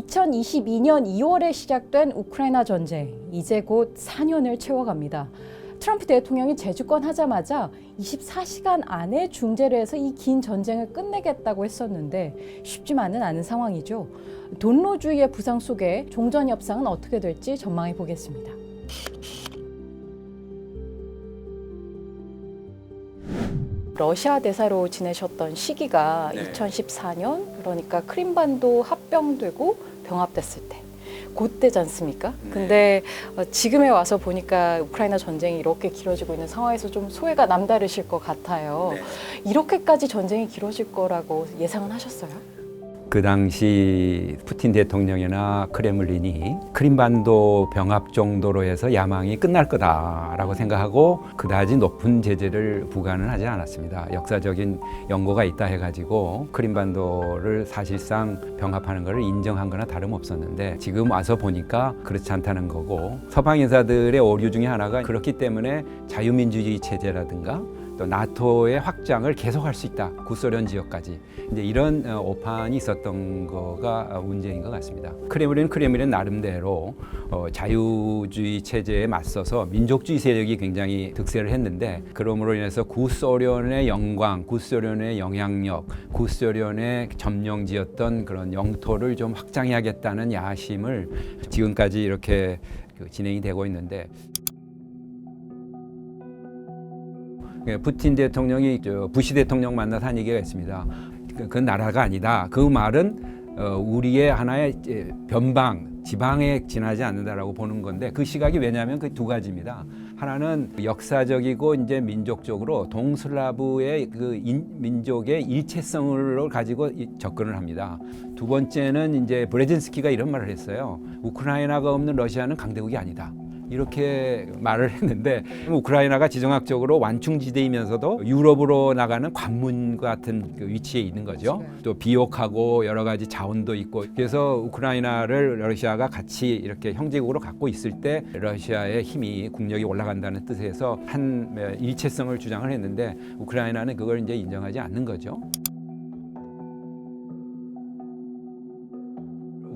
2022년 2월에 시작된 우크라이나 전쟁, 이제 곧 4년을 채워갑니다. 트럼프 대통령이 재집권하자마자 24시간 안에 중재를 해서 이 긴 전쟁을 끝내겠다고 했었는데 쉽지만은 않은 상황이죠. 돈로주의의 부상 속에 종전 협상은 어떻게 될지 전망해 보겠습니다. 러시아 대사로 지내셨던 시기가 2014년, 그러니까 크림반도 합병되고 병합됐을 때, 그때지 않습니까? 근데 지금에 와서 보니까 우크라이나 전쟁이 이렇게 길어지고 있는 상황에서 좀 소회가 남다르실 것 같아요. 이렇게까지 전쟁이 길어질 거라고 예상은 하셨어요? 그 당시 푸틴 대통령이나 크레물린이 크림반도 병합 정도로 해서 야망이 끝날 거다라고 생각하고 그다지 높은 제재를 부과는 하지 않았습니다. 역사적인 연고가 있다 해가지고 크림반도를 사실상 병합하는 것을 인정한 거나 다름없었는데 지금 와서 보니까 그렇지 않다는 거고, 서방 인사들의 오류 중에 하나가 그렇기 때문에 자유민주주의 체제라든가 또 나토의 확장을 계속할 수 있다, 구소련 지역까지, 이제 이런 오판이 있었던 거가 문제인 것 같습니다. 크렘린 나름대로 자유주의 체제에 맞서서 민족주의 세력이 굉장히 득세를 했는데, 그러므로 인해서 구소련의 영광, 구소련의 영향력, 구소련의 점령지였던 그런 영토를 좀 확장해야겠다는 야심을 지금까지 이렇게 진행이 되고 있는데, 푸틴 대통령이 부시 대통령 만나서 한 얘기가 있습니다. 그건 나라가 아니다. 그 말은 우리의 하나의 변방, 지방에 지나지 않는다라고 보는 건데, 그 시각이 왜냐하면 그 두 가지입니다. 하나는 역사적이고 이제 민족적으로 동슬라브의 민족의 일체성을 가지고 접근을 합니다. 두 번째는 이제 브레진스키가 이런 말을 했어요. 우크라이나가 없는 러시아는 강대국이 아니다, 이렇게 말을 했는데, 우크라이나가 지정학적으로 완충지대이면서도 유럽으로 나가는 관문 같은 위치에 있는 거죠. 또 비옥하고 여러 가지 자원도 있고, 그래서 우크라이나를 러시아가 같이 이렇게 형제국으로 갖고 있을 때 러시아의 힘이, 국력이 올라간다는 뜻에서 한 일체성을 주장을 했는데, 우크라이나는 그걸 이제 인정하지 않는 거죠.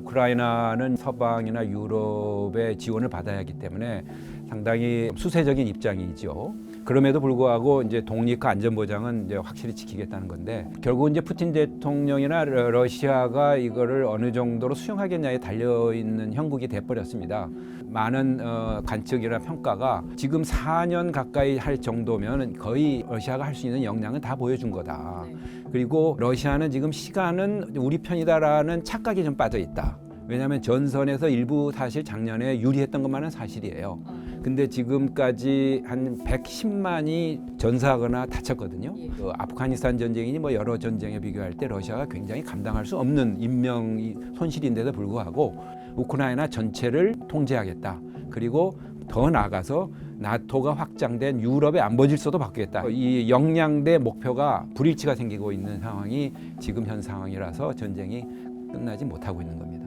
우크라이나는 서방이나 유럽의 지원을 받아야 하기 때문에 상당히 수세적인 입장이죠. 그럼에도 불구하고 이제 독립과 안전보장은 이제 확실히 지키겠다는 건데, 결국 이제 푸틴 대통령이나 러시아가 이거를 어느 정도로 수용하겠냐에 달려 있는 형국이 돼버렸습니다. 많은 관측이나 평가가 지금 4년 가까이 할 정도면 거의 러시아가 할 수 있는 역량은 다 보여준 거다. 그리고 러시아는 지금 시간은 우리 편이다라는 착각이 좀 빠져 있다. 왜냐하면 전선에서 일부 사실 작년에 유리했던 것만은 사실이에요. 근데 지금까지 한 110만이 전사하거나 다쳤거든요. 아프가니스탄 전쟁이니 뭐 여러 전쟁에 비교할 때 러시아가 굉장히 감당할 수 없는 인명 손실인데도 불구하고 우크라이나 전체를 통제하겠다. 그리고 더 나아가서 나토가 확장된 유럽의 안보 질서도 바꾸겠다. 이 역량대 목표가 불일치가 생기고 있는 상황이 지금 현 상황이라서 전쟁이 끝나지 못하고 있는 겁니다.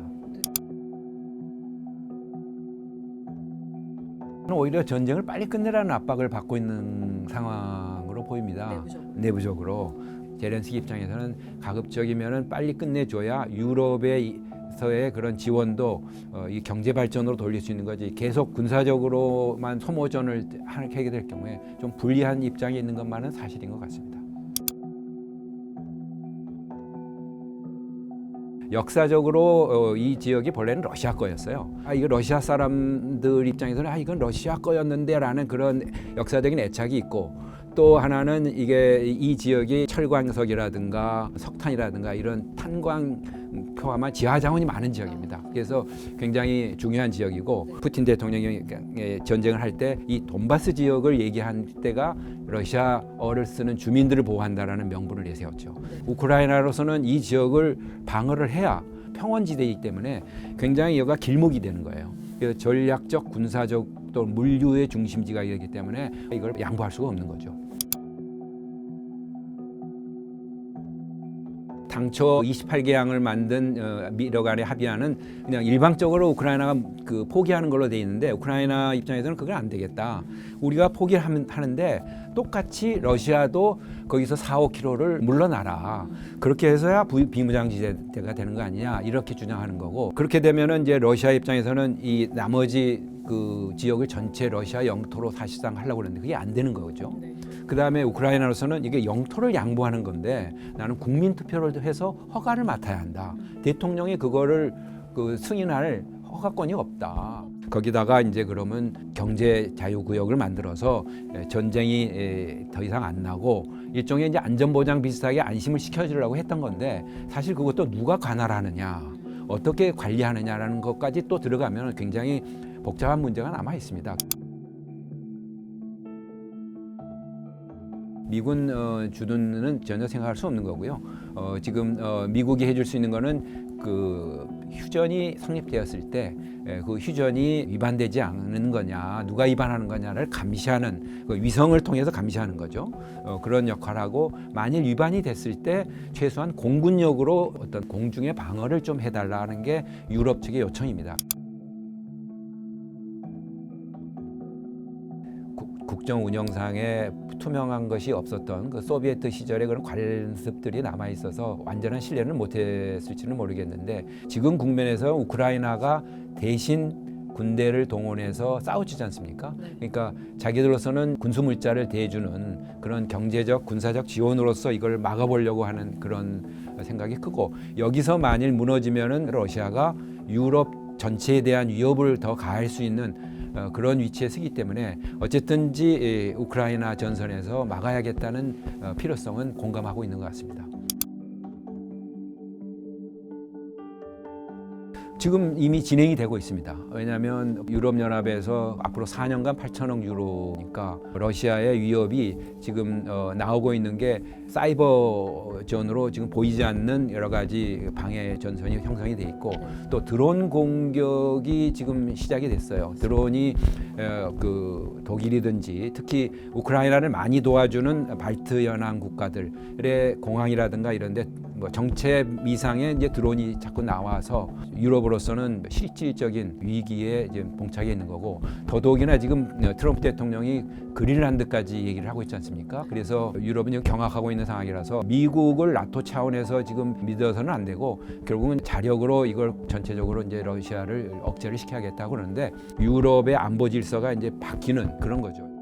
오히려 전쟁을 빨리 끝내라는 압박을 받고 있는 상황으로 보입니다. 내부적으로 제렌스키 입장에서는 가급적이면 빨리 끝내줘야 유럽에서의 그런 지원도 이 경제 발전으로 돌릴 수 있는 거지, 계속 군사적으로만 소모전을 하게 될 경우에 좀 불리한 입장에 있는 것만은 사실인 것 같습니다. 역사적으로 이 지역이 본래는 러시아 거였어요. 이거 러시아 사람들 입장에서는 이건 러시아 거였는데라는 그런 역사적인 애착이 있고, 또 하나는 이게 이 지역이 철광석이라든가 석탄이라든가 이런 탄광 포함한 지하 자원이 많은 지역입니다. 그래서 굉장히 중요한 지역이고, 푸틴 대통령이 전쟁을 할 때 이 돈바스 지역을 얘기한 때가 러시아어를 쓰는 주민들을 보호한다라는 명분을 내세웠죠. 우크라이나로서는 이 지역을 방어를 해야 평원지대이기 때문에 굉장히 여기가 길목이 되는 거예요. 그래서 전략적, 군사적 또 물류의 중심지가 되기 때문에 이걸 양보할 수가 없는 거죠. 당초 28개항을 만든 미러 간의 합의안은 그냥 일방적으로 우크라이나가 그 포기하는 걸로 돼 있는데 우크라이나 입장에서는 그건 안 되겠다. 우리가 포기하는데 똑같이 러시아도 거기서 4-5km를 물러나라. 그렇게 해서야 비무장지대가 되는 거 아니냐 이렇게 주장하는 거고 그렇게 되면은 이제 러시아 입장에서는 이 나머지 그 지역을 전체 러시아 영토로 사실상 하려고 하는데 그게 안 되는 거죠. 네. 그다음에 우크라이나로서는 이게 영토를 양보하는 건데 나는 국민 투표를 해서 허가를 맡아야 한다. 대통령이 그거를 그 승인할 허가권이 없다. 거기다가 이제 그러면 경제 자유구역을 만들어서 전쟁이 더 이상 안 나고 일종의 이제 안전보장 비슷하게 안심을 시켜주려고 했던 건데 사실 그것도 누가 관할하느냐, 어떻게 관리하느냐라는 것까지 또 들어가면 굉장히 복잡한 문제가 남아 있습니다. 미군 주둔은 전혀 생각할 수 없는 거고요. 지금 미국이 해줄 수 있는 거는 그 휴전이 성립되었을 때 그 휴전이 위반되지 않는 거냐, 누가 위반하는 거냐를 감시하는 그 위성을 통해서 감시하는 거죠. 그런 역할하고 만일 위반이 됐을 때 최소한 공군력으로 어떤 공중의 방어를 좀 해달라는 게 유럽 측의 요청입니다. 국정 운영상에 투명한 것이 없었던 그 소비에트 시절의 그런 관습들이 남아 있어서 완전한 신뢰는 못했을지는 모르겠는데 지금 국면에서 우크라이나가 대신 군대를 동원해서 싸우지 않습니까? 그러니까 자기들로서는 군수 물자를 대주는 그런 경제적 군사적 지원으로서 이걸 막아보려고 하는 그런 생각이 크고 여기서 만일 무너지면은 러시아가 유럽 전체에 대한 위협을 더 가할 수 있는 그런 위치에 서기 때문에 어쨌든지 우크라이나 전선에서 막아야겠다는 필요성은 공감하고 있는 것 같습니다. 지금 이미 진행이 되고 있습니다. 왜냐하면 유럽연합에서 앞으로 4년간 8천억 유로니까 러시아의 위협이 지금 나오고 있는 게 사이버전으로 지금 보이지 않는 여러 가지 방해 전선이 형성이 돼 있고 또 드론 공격이 지금 시작이 됐어요. 드론이 그 독일이든지 특히 우크라이나를 많이 도와주는 발트 연안 국가들의 공항이라든가 이런데 뭐 정체 미상의 이제 드론이 자꾸 나와서 유럽으로서는 실질적인 위기에 이제 봉착해 있는 거고 더더욱이나 지금 트럼프 대통령이 그린란드까지 얘기를 하고 있지 않습니까? 그래서 유럽은 지금 경악하고 있는 상황이라서 미국을 나토 차원에서 지금 믿어서는 안 되고 결국은 자력으로 이걸 전체적으로 이제 러시아를 억제를 시켜야겠다고 그러는데 유럽의 안보 질서가 이제 바뀌는 그런 거죠.